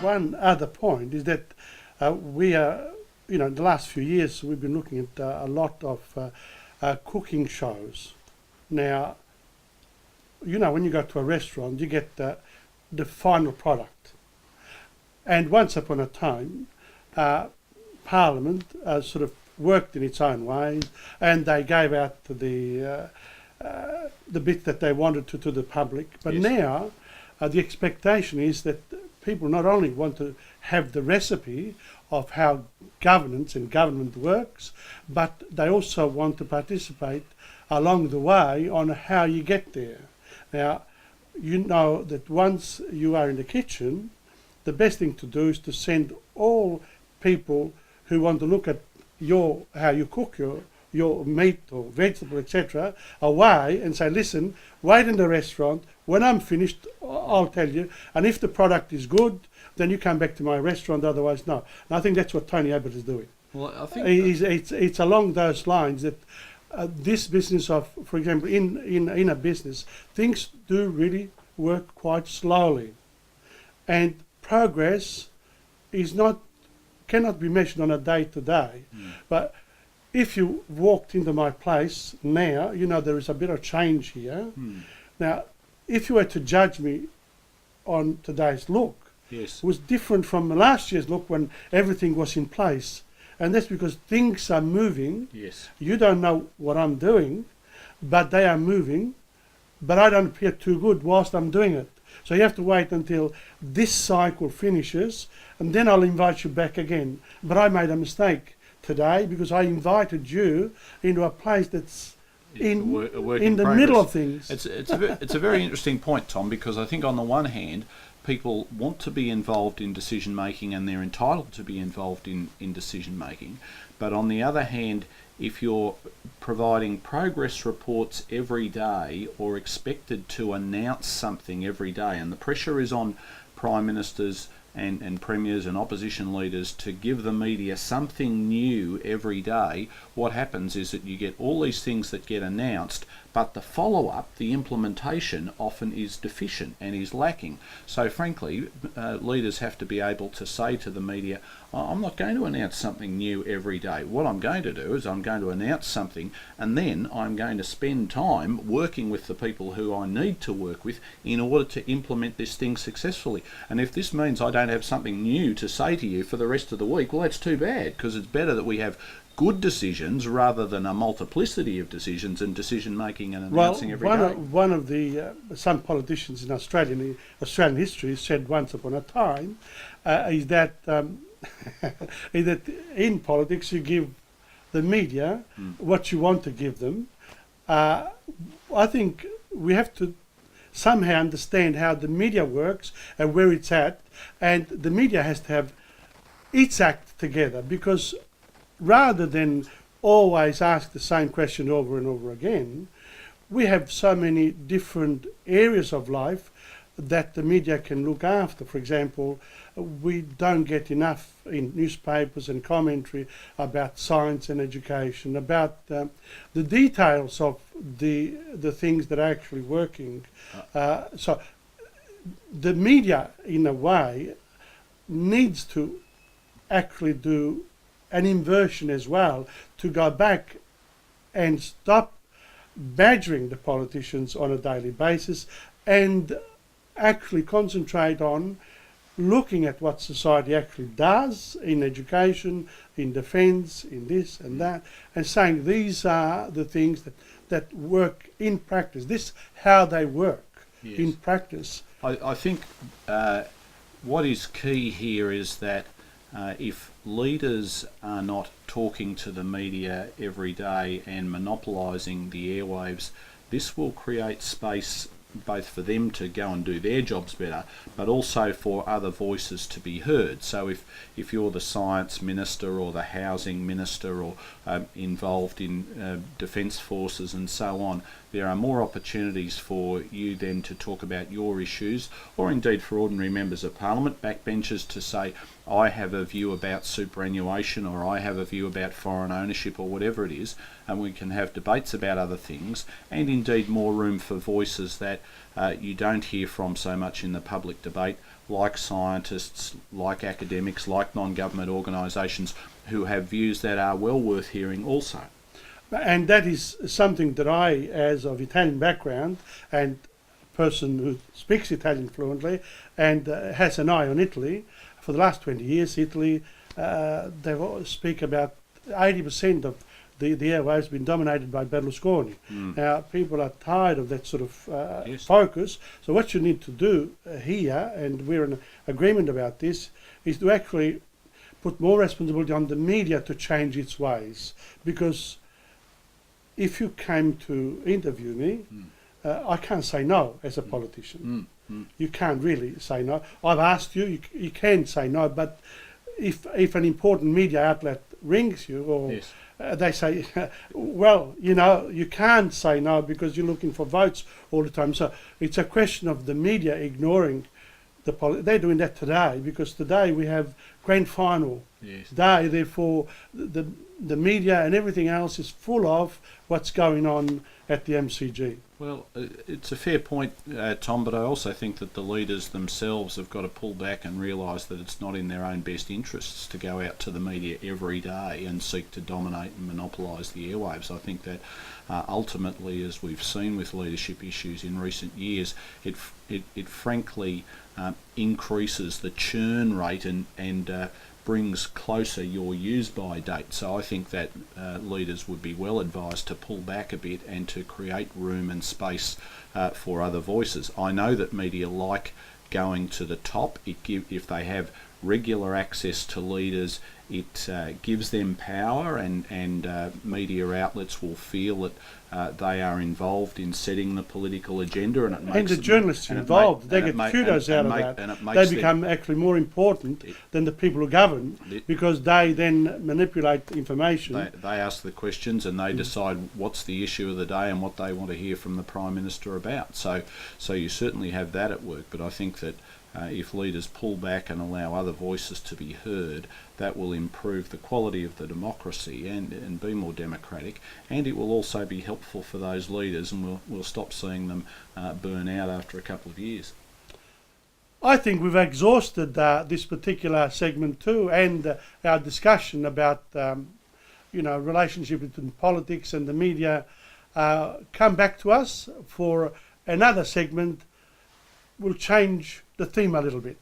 one other point is that we are, in the last few years, we've been looking at a lot of cooking shows. Now, when you go to a restaurant, you get the final product. And once upon a time, Parliament sort of worked in its own ways, and they gave out the bit that they wanted to the public. But Yes. now, the expectation is that people not only want to have the recipe of how governance and government works, but they also want to participate along the way on how you get there. Now, you know that once you are in the kitchen, the best thing to do is to send all people who want to look at how you cook your meat or vegetable, etc., away and say, listen, wait in the restaurant. When I'm finished, I'll tell you. And if the product is good, then you come back to my restaurant. Otherwise, no. And I think that's what Tony Abbott is doing. Well, I think It's along those lines that this business of, for example, in a business, things do really work quite slowly, and progress cannot be measured on a day to day. But if you walked into my place now, there is a bit of change here. Now, if you were to judge me on today's look, yes, it was different from last year's look when everything was in place. And that's because things are moving. yes, You don't know what I'm doing, but they are moving, but I don't appear too good whilst I'm doing it. So you have to wait until this cycle finishes, and then I'll invite you back again. But I made a mistake today because I invited you into a place that's in the middle of things. It's a very interesting point, Tom, because I think on the one hand, people want to be involved in decision making and they're entitled to be involved in decision making. But on the other hand, if you're providing progress reports every day or expected to announce something every day, and the pressure is on prime ministers and premiers and opposition leaders to give the media something new every day, what happens is that you get all these things that get announced, but the follow-up, the implementation, often is deficient and is lacking. So frankly, leaders have to be able to say to the media, I'm not going to announce something new every day. What I'm going to do is I'm going to announce something, and then I'm going to spend time working with the people who I need to work with in order to implement this thing successfully. And if this means I don't have something new to say to you for the rest of the week, well, that's too bad, because it's better that we have good decisions rather than a multiplicity of decisions and decision making and announcing every day. One of the some politicians in Australian history said once upon a time is that is that in politics you give the media what you want to give them. I think we have to somehow understand how the media works and where it's at, and the media has to have its act together, because rather than always ask the same question over and over again, we have so many different areas of life that the media can look after. For example, we don't get enough in newspapers and commentary about science and education, about the details of the things that are actually working. So the media, in a way, needs to actually do an inversion as well, to go back and stop badgering the politicians on a daily basis and actually concentrate on looking at what society actually does in education, in defence, in this and that, and saying these are the things that work in practice. This is how they work in practice. I think what is key here is that if leaders are not talking to the media every day and monopolising the airwaves, this will create space both for them to go and do their jobs better, but also for other voices to be heard. So if you're the science minister or the housing minister or involved in defence forces and so on, there are more opportunities for you then to talk about your issues, or indeed for ordinary members of parliament, backbenchers, to say, I have a view about superannuation, or I have a view about foreign ownership, or whatever it is, and we can have debates about other things, and indeed more room for voices that you don't hear from so much in the public debate, like scientists, like academics, like non-government organisations who have views that are well worth hearing also. And that is something that I, as of Italian background and person who speaks Italian fluently and has an eye on Italy, for the last 20 years, Italy, they speak about 80% of the airwaves have been dominated by Berlusconi. Now, people are tired of that sort of Yes. focus. So what you need to do here, and we're in agreement about this, is to actually put more responsibility on the media to change its ways. Because if you came to interview me, I can't say no as a politician. You can't really say no. I've asked you, you can say no, but if an important media outlet rings you or Yes. they say, well, you know, you can't say no because you're looking for votes all the time. So it's a question of the media ignoring they're doing that today because today we have grand final Yes. day. Therefore, the media and everything else is full of what's going on at the MCG. Well, it's a fair point, Tom, but I also think that the leaders themselves have got to pull back and realise that it's not in their own best interests to go out to the media every day and seek to dominate and monopolise the airwaves. I think that ultimately, as we've seen with leadership issues in recent years, it frankly increases the churn rate and brings closer your use-by date. So I think that leaders would be well advised to pull back a bit and to create room and space for other voices. I know that media like going to the top. If they have regular access to leaders, it gives them power, and media outlets will feel that they are involved in setting the political agenda, and it makes And the journalists involved, they get kudos out of that. They become actually more important than the people who govern because they then manipulate information. They ask the questions and they decide what's the issue of the day and what they want to hear from the Prime Minister about. So you certainly have that at work, but I think that if leaders pull back and allow other voices to be heard, that will improve the quality of the democracy and be more democratic, and it will also be helpful for those leaders, and we'll stop seeing them burn out after a couple of years. I think we've exhausted this particular segment too, and our discussion about relationship between politics and the media. Come back to us for another segment. We'll change the theme a little bit.